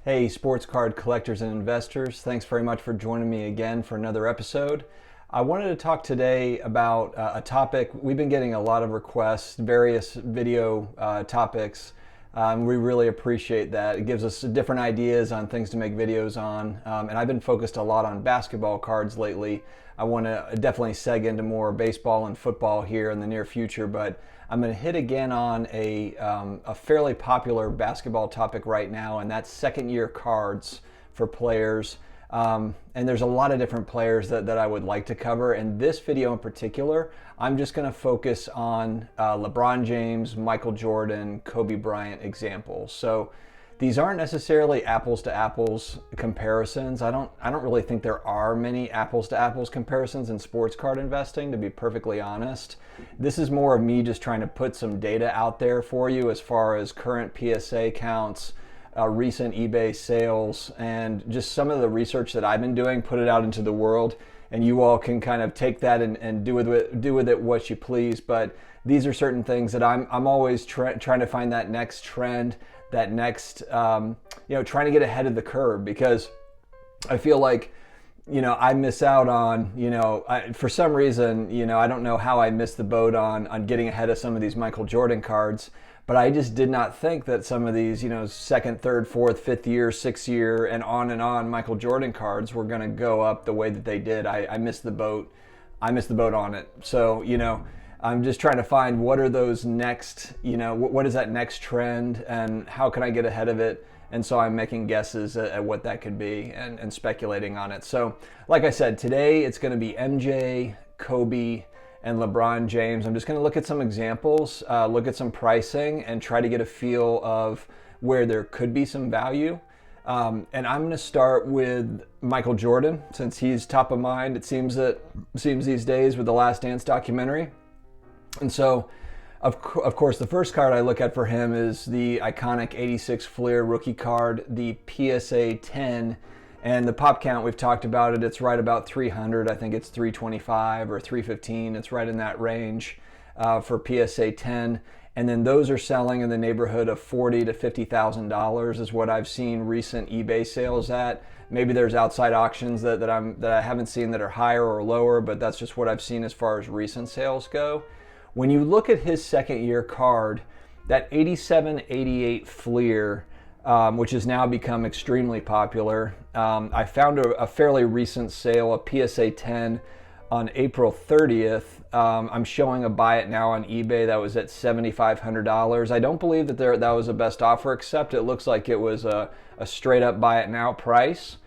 Hey, sports card collectors and investors. Thanks very much for joining me again for another episode. I wanted to talk today about a topic. We've been getting a lot of requests, various video topics. We really appreciate that. It gives us different ideas on things to make videos on. And I've been focused a lot on basketball cards lately. I want to definitely seg into more baseball and football here in the near future, but I'm going to hit again on a fairly popular basketball topic right now, and that's second year cards for players. And there's a lot of different players that I would like to cover. In this video in particular, I'm just going to focus on LeBron James, Michael Jordan, Kobe Bryant examples. So these aren't necessarily apples to apples comparisons. I don't really think there are many apples to apples comparisons in sports card investing, to be perfectly honest. This is more of me just trying to put some data out there for you as far as current PSA counts, recent eBay sales, and just some of the research that I've been doing, put it out into the world, and you all can kind of take that and do with it what you please. But these are certain things that I'm always trying to find that next trend, that next, trying to get ahead of the curve, because I feel like, I miss out on, for some reason, I don't know how I missed the boat on getting ahead of some of these Michael Jordan cards, but I just did not think that some of these, second, third, fourth, fifth year, sixth year, and on Michael Jordan cards were going to go up the way that they did. I missed the boat. I missed the boat on it. So, I'm just trying to find what are those next, what is that next trend and how can I get ahead of it? And so I'm making guesses at what that could be and speculating on it. So like I said, today it's going to be MJ, Kobe, and LeBron James. I'm just going to look at some examples, look at some pricing, and try to get a feel of where there could be some value. And I'm going to start with Michael Jordan, since he's top of mind, it seems these days, with the Last Dance documentary. And so, of course, the first card I look at for him is the iconic 86 Flir rookie card, the PSA 10. And the pop count, we've talked about it, it's right about 300. I think it's 325 or 315. It's right in that range for PSA 10. And then those are selling in the neighborhood of $40,000 to $50,000 is what I've seen recent eBay sales at. Maybe there's outside auctions that I haven't seen that are higher or lower, but that's just what I've seen as far as recent sales go. When you look at his second year card, that 87-88 Flir, which has now become extremely popular, I found a fairly recent sale, a PSA 10 on April 30th. I'm showing a buy it now on eBay that was at $7,500. I don't believe that that was a best offer, except it looks like it was a straight up buy it now price.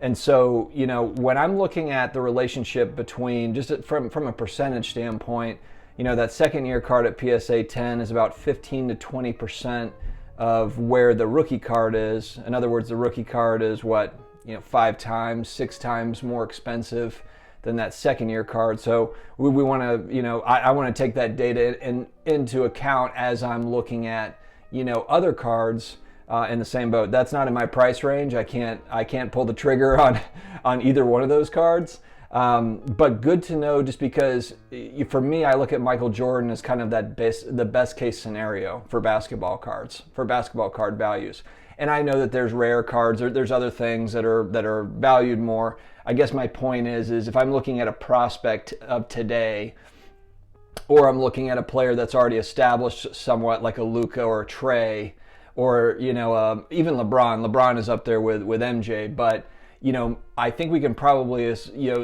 And so, when I'm looking at the relationship between, just from a percentage standpoint, that second year card at PSA 10 is about 15 to 20% of where the rookie card is. In other words, the rookie card is 5 times, 6 times more expensive than that second year card. So we want to, I want to take that data into account as I'm looking at, other cards in the same boat. That's not in my price range. I can't pull the trigger on either one of those cards. But good to know, just because for me, I look at Michael Jordan as kind of the best case scenario for basketball cards, for basketball card values. And I know that there's rare cards, or there's other things that are valued more. I guess my point is if I'm looking at a prospect of today, or I'm looking at a player that's already established somewhat, like a Luka or a Trey, or even LeBron. LeBron is up there with MJ, but I think we can probably,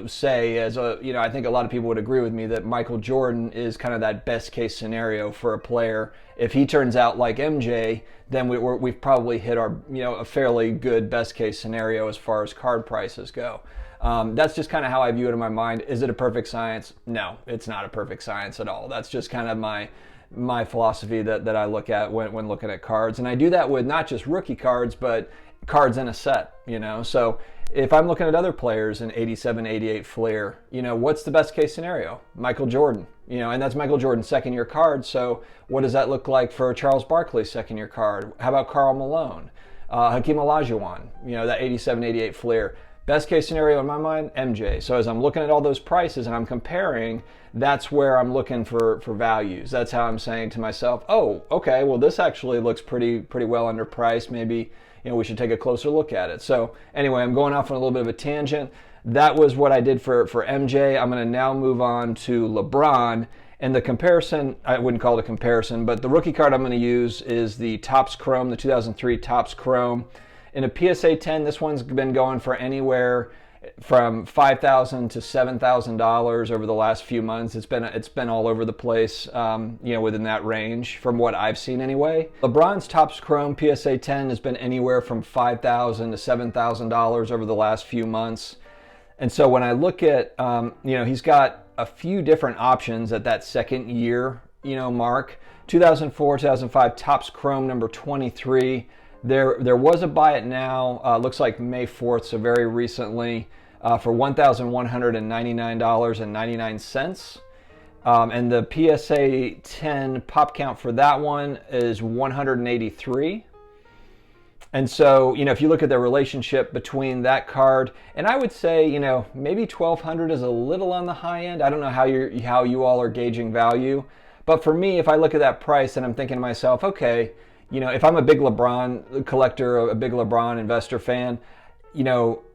say I think a lot of people would agree with me that Michael Jordan is kind of that best case scenario for a player. If he turns out like MJ, then we've probably hit our, a fairly good best case scenario as far as card prices go. That's just kind of how I view it in my mind. Is it a perfect science? No, it's not a perfect science at all. That's just kind of my philosophy that I look at when looking at cards. And I do that with not just rookie cards, but cards in a set, So if I'm looking at other players in 87, 88 Flir, what's the best case scenario? Michael Jordan, and that's Michael Jordan's second year card. So what does that look like for Charles Barkley's second year card? How about Karl Malone, Hakeem Olajuwon, that 87, 88 Flir? Best case scenario in my mind, MJ. So as I'm looking at all those prices and I'm comparing, that's where I'm looking for values. That's how I'm saying to myself, oh, okay, well this actually looks pretty well underpriced. Maybe we should take a closer look at it. So anyway, I'm going off on a little bit of a tangent. That was what I did for MJ. I'm going to now move on to LeBron. And the comparison, I wouldn't call it a comparison, but the rookie card I'm going to use is the Topps Chrome, the 2003 Topps Chrome. In a PSA 10, this one's been going for anywhere from $5,000 to $7,000 over the last few months. It's been all over the place, within that range from what I've seen anyway. LeBron's Topps Chrome PSA 10 has been anywhere from $5,000 to $7,000 over the last few months. And so when I look at, he's got a few different options at that second year, mark. 2004, 2005 Topps Chrome number 23. There was a buy it now, looks like May 4th, so very recently, for $1,199.99. And the PSA 10 pop count for that one is 183. And so, if you look at the relationship between that card, and I would say, maybe 1,200 is a little on the high end. I don't know how you all are gauging value. But for me, if I look at that price and I'm thinking to myself, okay, if I'm a big LeBron collector, a big LeBron investor fan,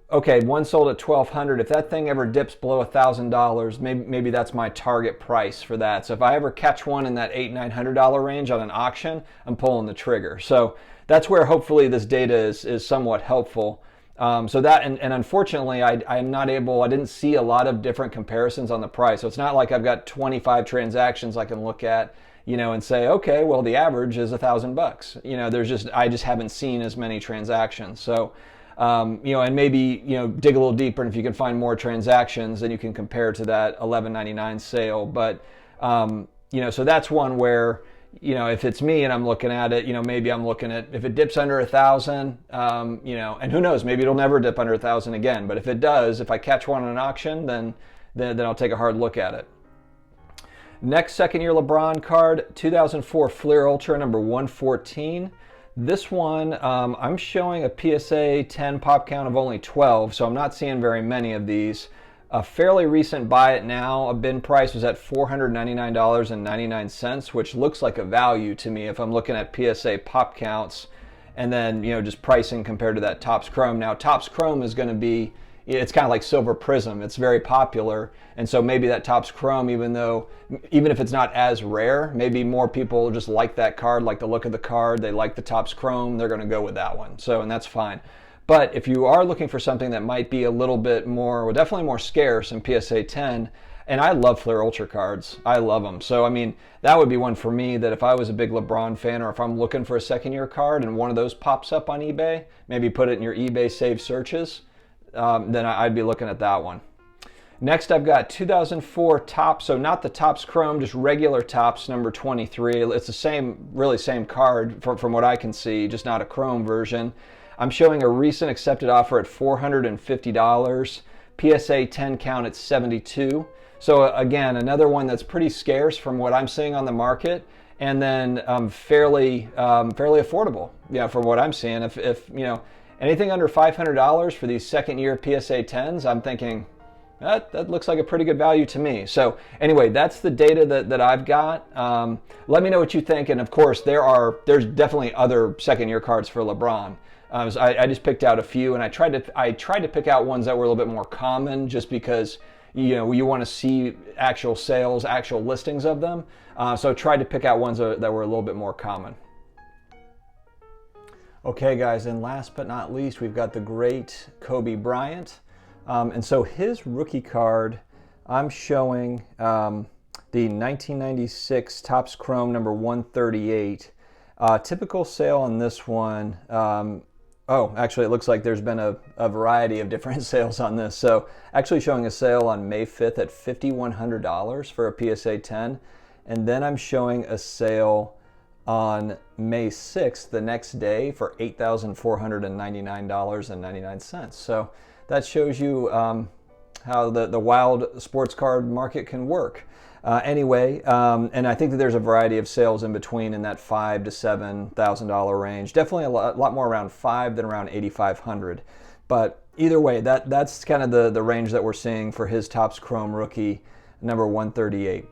okay, one sold at $1,200. If that thing ever dips below $1,000, maybe that's my target price for that. So if I ever catch one in that $800-900 range on an auction, I'm pulling the trigger. So that's where hopefully this data is somewhat helpful. So that, and unfortunately, I didn't see a lot of different comparisons on the price. So it's not like I've got 25 transactions I can look at, and say, okay, well, the average is $1,000. I just haven't seen as many transactions. So, and maybe, dig a little deeper, and if you can find more transactions, then you can compare to that $11.99 sale. But, so that's one where, if it's me and I'm looking at it, maybe I'm looking at, if it dips under 1,000, and who knows, maybe it'll never dip under 1,000 again. But if it does, if I catch one on an auction, then I'll take a hard look at it. Next second year LeBron card, 2004 Flir Ultra number 114. This one, I'm showing a PSA 10 pop count of only 12, so I'm not seeing very many of these. A fairly recent buy it now, a bin price was at $499.99, which looks like a value to me if I'm looking at PSA pop counts and then, just pricing compared to that Topps Chrome. Now, Topps Chrome is going to be, it's kind of like Silver Prism. It's very popular. And so maybe that Topps Chrome, even if it's not as rare, maybe more people just like that card, like the look of the card. They like the Topps Chrome. They're going to go with that one. So, and that's fine. But if you are looking for something that might be a little bit more, well, definitely more scarce in PSA 10, and I love Flir Ultra cards. I love them. So, that would be one for me that if I was a big LeBron fan, or if I'm looking for a second year card and one of those pops up on eBay, maybe put it in your eBay saved searches, then I'd be looking at that one. Next, I've got 2004 Topps, so not the Topps Chrome, just regular Topps number 23. It's the same card from what I can see, just not a Chrome version. I'm showing a recent accepted offer at $450. PSA 10 count at 72. So again, another one that's pretty scarce from what I'm seeing on the market, and then fairly affordable. Yeah, from what I'm seeing. If anything under $500 for these second year PSA 10s, I'm thinking that looks like a pretty good value to me. So anyway, that's the data that I've got. Let me know what you think, and of course there's definitely other second year cards for LeBron. So I just picked out a few, and I tried to pick out ones that were a little bit more common, just because you want to see actual sales, actual listings of them. So I tried to pick out ones that were a little bit more common. Okay, guys, and last but not least, we've got the great Kobe Bryant. And so his rookie card, I'm showing the 1996 Topps Chrome number 138. Typical sale on this one. Actually, it looks like there's been a variety of different sales on this. So actually showing a sale on May 5th at $5,100 for a PSA 10. And then I'm showing a sale on May 6th, the next day, for $8,499.99. So that shows you how the wild sports card market can work. And I think that there's a variety of sales in between in that $5,000 to $7,000 range. Definitely a lot more around $5,000 than around $8,500. But either way, that's kind of the range that we're seeing for his Topps Chrome rookie number 138.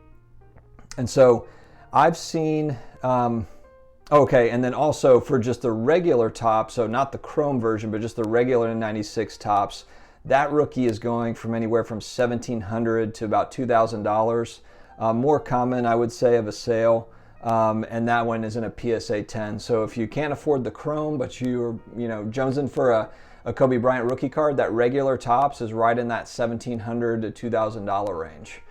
And so I've seen, okay, and then also for just the regular Topps, so not the Chrome version, but just the regular 96 Topps, that rookie is going from anywhere from $1,700 to about $2,000. More common, I would say, of a sale. And that one is in a PSA 10. So if you can't afford the Chrome, but you're jonesing for a Kobe Bryant rookie card, that regular Topps is right in that $1,700 to $2,000 range.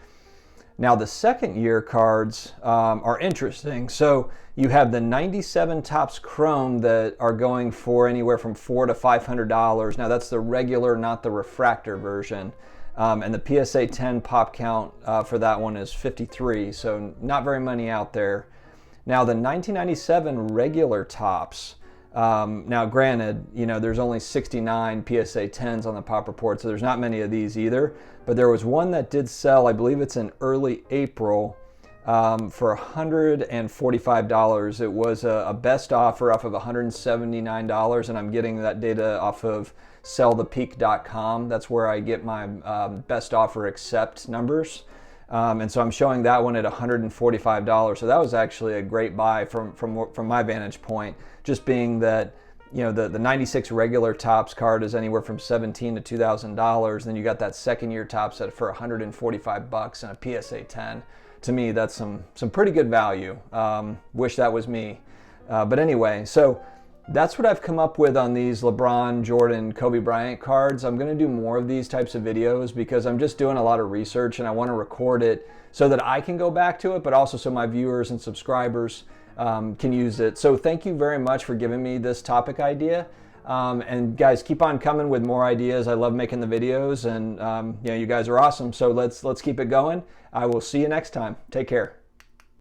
Now the second year cards are interesting. So you have the 97 Topps Chrome that are going for anywhere from $400 to $500. Now that's the regular, not the refractor version. And the PSA 10 pop count for that one is 53, so not very many out there. Now the 1997 regular Topps, now granted, there's only 69 PSA 10s on the pop report, so there's not many of these either, but there was one that did sell, I believe it's in early April, for $145. It was a best offer off of $179, and I'm getting that data off of sellthepeak.com. That's where I get my best offer accept numbers. And so I'm showing that one at $145. So that was actually a great buy from my vantage point, just being that the 96 regular Topps card is anywhere from $1,700 to $2,000. Then you got that second year Topps at for $145 and a PSA 10. To me, that's some pretty good value. Wish that was me. But anyway, so that's what I've come up with on these LeBron, Jordan, Kobe Bryant cards. I'm going to do more of these types of videos because I'm just doing a lot of research and I want to record it so that I can go back to it, but also so my viewers and subscribers can use it. So thank you very much for giving me this topic idea. And guys, keep on coming with more ideas. I love making the videos, and you guys are awesome. So let's keep it going. I will see you next time. Take care.